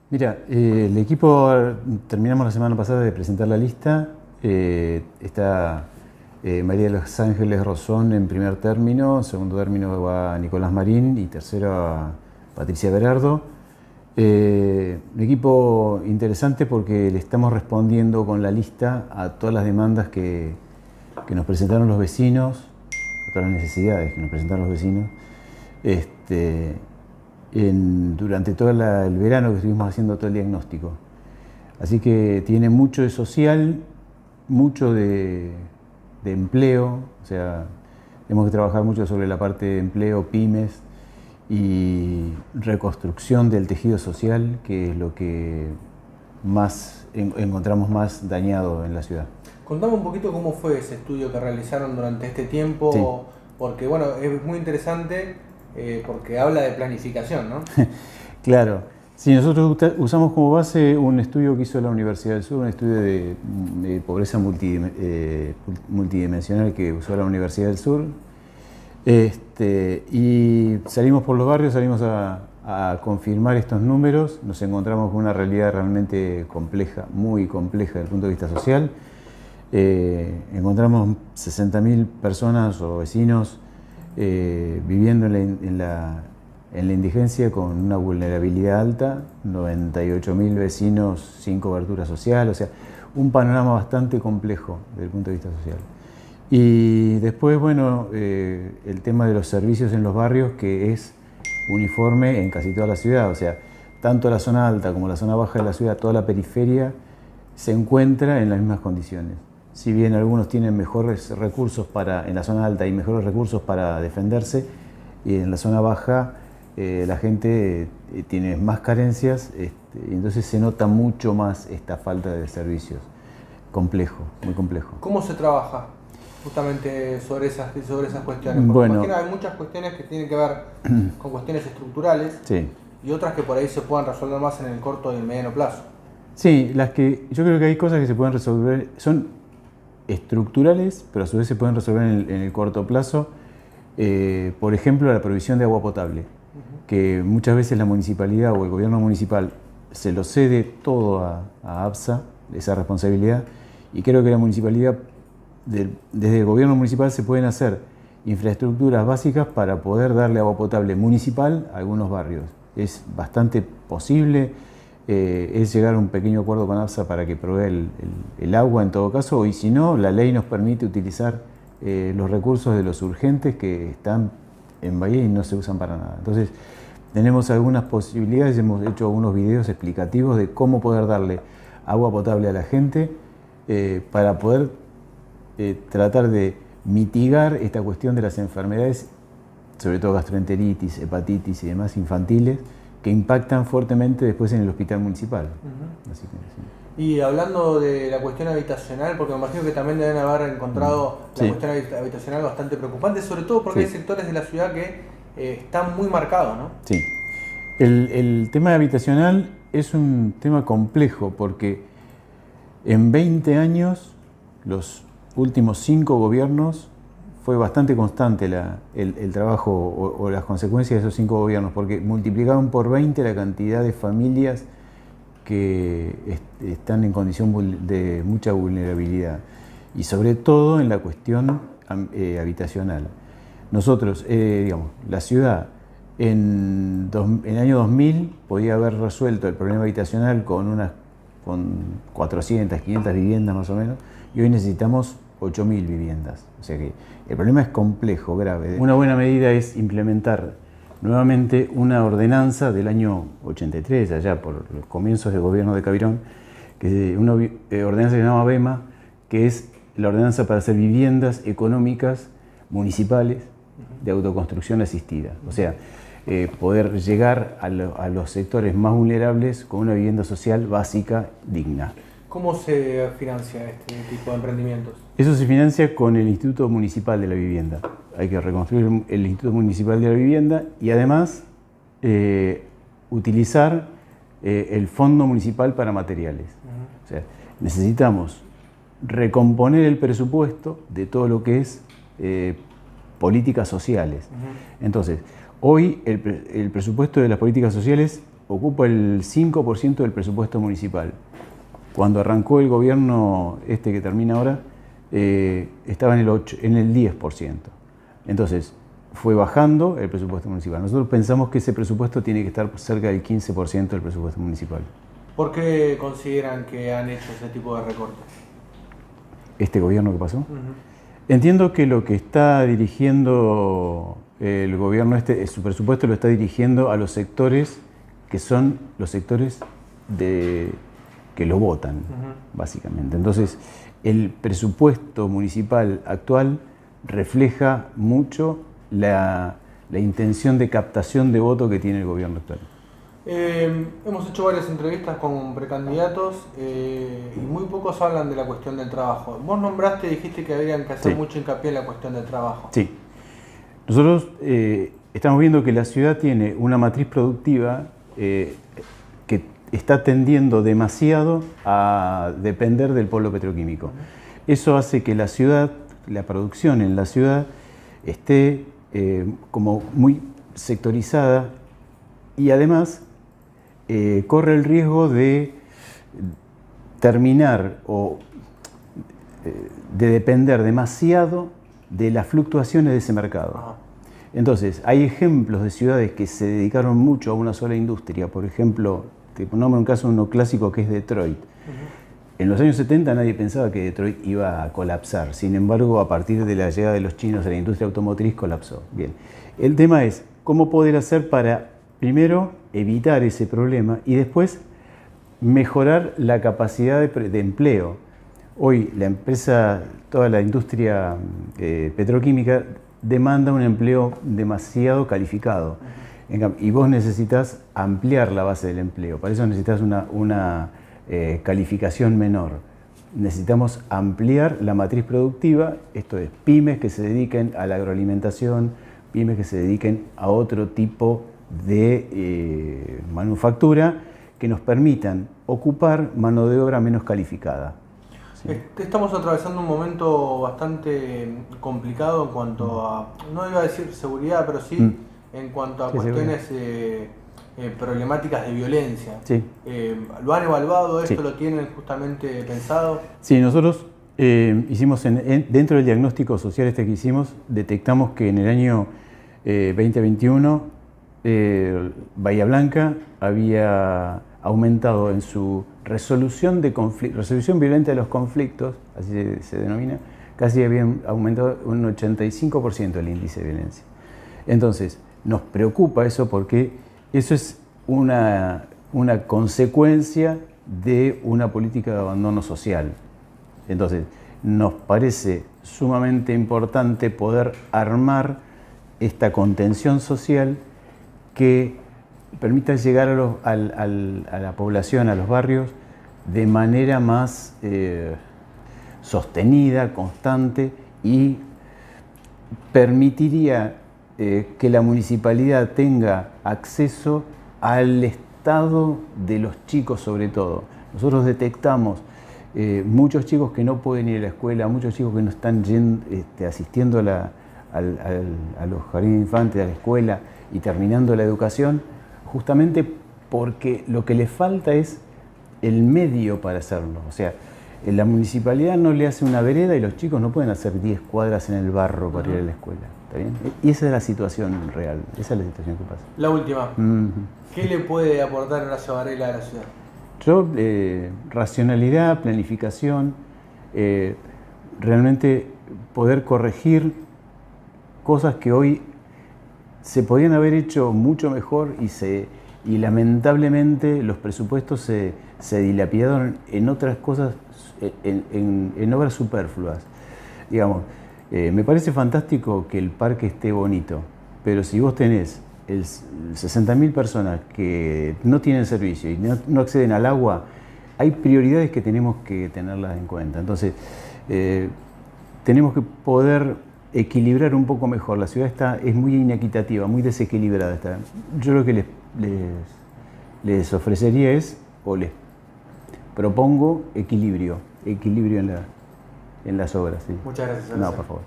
Mira, el equipo terminamos la semana pasada de presentar la lista. Está María de los Ángeles Rosón en primer término, en segundo término va Nicolás Marín y tercero a Patricia Berardo. Un equipo interesante porque le estamos respondiendo con la lista a todas las demandas que nos presentaron los vecinos, a todas las necesidades que nos presentaron los vecinos. Durante todo el verano que estuvimos haciendo todo el diagnóstico. Así que tiene mucho de social, mucho de empleo, o sea, tenemos que trabajar mucho sobre la parte de empleo, pymes y reconstrucción del tejido social, que es lo que más encontramos más dañado en la ciudad. Contame un poquito cómo fue ese estudio que realizaron durante este tiempo, Sí. porque bueno, es muy interesante porque habla de planificación, ¿no? Claro. Sí, nosotros usamos como base un estudio que hizo la Universidad del Sur, un estudio de pobreza multidimensional que usó la Universidad del Sur. Y salimos por los barrios, salimos a confirmar estos números, nos encontramos con una realidad realmente compleja, muy compleja desde el punto de vista social. Encontramos 60.000 personas o vecinos viviendo en la indigencia con una vulnerabilidad alta, 98.000 vecinos sin cobertura social, o sea, un panorama bastante complejo desde el punto de vista social. Y después, bueno, el tema de los servicios en los barrios, que es uniforme en casi toda la ciudad, o sea, tanto la zona alta como la zona baja de la ciudad, toda la periferia se encuentra en las mismas condiciones. Si bien algunos tienen mejores recursos en la zona alta hay mejores recursos para defenderse, y en la zona baja la gente tiene más carencias, y entonces se nota mucho más esta falta de servicios. Complejo, muy complejo. ¿Cómo se trabaja justamente sobre esas cuestiones? Porque Bueno, imagino hay muchas cuestiones que tienen que ver con cuestiones estructurales, sí. Y otras que por ahí se puedan resolver más en el corto y el mediano plazo. Sí, yo creo que hay cosas que se pueden resolver, son estructurales, pero a su vez se pueden resolver en el corto plazo. Por ejemplo, la provisión de agua potable, que muchas veces la municipalidad o el gobierno municipal se lo cede todo a ABSA, esa responsabilidad, y creo que la municipalidad, desde el gobierno municipal se pueden hacer infraestructuras básicas para poder darle agua potable municipal a algunos barrios. Es bastante posible. Es llegar a un pequeño acuerdo con ABSA para que provee el agua en todo caso, y si no, la ley nos permite utilizar los recursos de los urgentes que están en Bahía y no se usan para nada. Entonces, tenemos algunas posibilidades, hemos hecho algunos videos explicativos de cómo poder darle agua potable a la gente para poder tratar de mitigar esta cuestión de las enfermedades, sobre todo gastroenteritis, hepatitis y demás infantiles, que impactan fuertemente después en el hospital municipal. Así que, sí. Y hablando de la cuestión habitacional, porque me imagino que también deben haber encontrado la cuestión habitacional bastante preocupante, sobre todo porque hay sectores de la ciudad que están muy marcados, ¿no? Sí. El tema habitacional es un tema complejo porque en 20 años, los últimos 5 gobiernos, fue bastante constante el trabajo o las consecuencias de esos 5 gobiernos, porque multiplicaron por 20 la cantidad de familias que están en condición de mucha vulnerabilidad, y sobre todo en la cuestión habitacional. Nosotros, digamos, la ciudad en el año 2000 podía haber resuelto el problema habitacional con 400, 500 viviendas más o menos, y hoy necesitamos 8.000 viviendas. O sea que el problema es complejo, grave. Una buena medida es implementar nuevamente una ordenanza del año 83, allá por los comienzos del gobierno de Cavirón, que es una ordenanza que se llama BEMA, que es la ordenanza para hacer viviendas económicas municipales de autoconstrucción asistida. O sea, poder llegar a los sectores más vulnerables con una vivienda social básica digna. ¿Cómo se financia este tipo de emprendimientos? Eso se financia con el Instituto Municipal de la Vivienda. Hay que reconstruir el Instituto Municipal de la Vivienda y además utilizar el Fondo Municipal para Materiales. O sea, necesitamos recomponer el presupuesto de todo lo que es políticas sociales. Entonces, hoy el presupuesto de las políticas sociales ocupa el 5% del presupuesto municipal. Cuando arrancó el gobierno que termina ahora, estaba en el 10%. Entonces, fue bajando el presupuesto municipal. Nosotros pensamos que ese presupuesto tiene que estar cerca del 15% del presupuesto municipal. ¿Por qué consideran que han hecho ese tipo de recortes? ¿Este gobierno que pasó? Entiendo que lo que está dirigiendo el gobierno su presupuesto lo está dirigiendo a los sectores que son los sectores que lo votan, básicamente. Entonces, el presupuesto municipal actual refleja mucho la intención de captación de voto que tiene el gobierno actual. Hemos hecho varias entrevistas con precandidatos y muy pocos hablan de la cuestión del trabajo. Vos nombraste y dijiste que habrían que hacer mucho hincapié en la cuestión del trabajo. Sí. Nosotros estamos viendo que la ciudad tiene una matriz productiva que está tendiendo demasiado a depender del polo petroquímico. Eso hace que la ciudad, la producción en la ciudad, esté como muy sectorizada y además corre el riesgo de terminar o de depender demasiado de las fluctuaciones de ese mercado. Entonces, hay ejemplos de ciudades que se dedicaron mucho a una sola industria. Por ejemplo, te nombro un caso, uno clásico, que es Detroit. En los años 70 nadie pensaba que Detroit iba a colapsar. Sin embargo, a partir de la llegada de los chinos a la industria automotriz, colapsó. Bien. El tema es cómo poder hacer para, primero, evitar ese problema y después mejorar la capacidad de empleo. Hoy la empresa, toda la industria petroquímica demanda un empleo demasiado calificado. Y vos necesitas ampliar la base del empleo. Para eso necesitas una calificación menor. Necesitamos ampliar la matriz productiva, esto es, pymes que se dediquen a la agroalimentación, pymes que se dediquen a otro tipo de manufactura que nos permitan ocupar mano de obra menos calificada. ¿Sí? Estamos atravesando un momento bastante complicado en cuanto a, no iba a decir seguridad, pero sí en cuanto a cuestiones problemáticas de violencia. Sí. ¿Lo han evaluado esto? Sí. ¿Lo tienen justamente pensado? Sí, nosotros hicimos dentro del diagnóstico social que hicimos, detectamos que en el año 2021 Bahía Blanca había aumentado en su resolución violenta de los conflictos, así se denomina, casi habían aumentado un 85% el índice de violencia. Entonces, nos preocupa eso porque eso es una consecuencia de una política de abandono social. Entonces, nos parece sumamente importante poder armar esta contención social que permita llegar a la población, a los barrios, de manera más sostenida, constante, y permitiría que la municipalidad tenga acceso al estado de los chicos sobre todo. Nosotros detectamos muchos chicos que no pueden ir a la escuela, muchos chicos que no están asistiendo a los jardines de infantes, a la escuela y terminando la educación, justamente porque lo que les falta es el medio para hacerlo. O sea, la municipalidad no le hace una vereda y los chicos no pueden hacer 10 cuadras en el barro para ir a la escuela. ¿Está bien? Y esa es la situación real, esa es la situación que pasa. La última, ¿qué le puede aportar Horacio Varela a la ciudad? Yo, racionalidad, planificación, realmente poder corregir cosas que hoy se podían haber hecho mucho mejor y lamentablemente los presupuestos se dilapidaron en otras cosas, en obras superfluas. Digamos, me parece fantástico que el parque esté bonito, pero si vos tenés 60.000 personas que no tienen servicio y no acceden al agua, hay prioridades que tenemos que tenerlas en cuenta. Entonces, tenemos que poder equilibrar un poco mejor. La ciudad es muy inequitativa, muy desequilibrada. Yo lo que les ofrecería o les propongo equilibrio en las obras. ¿Sí? Muchas gracias. No, por favor.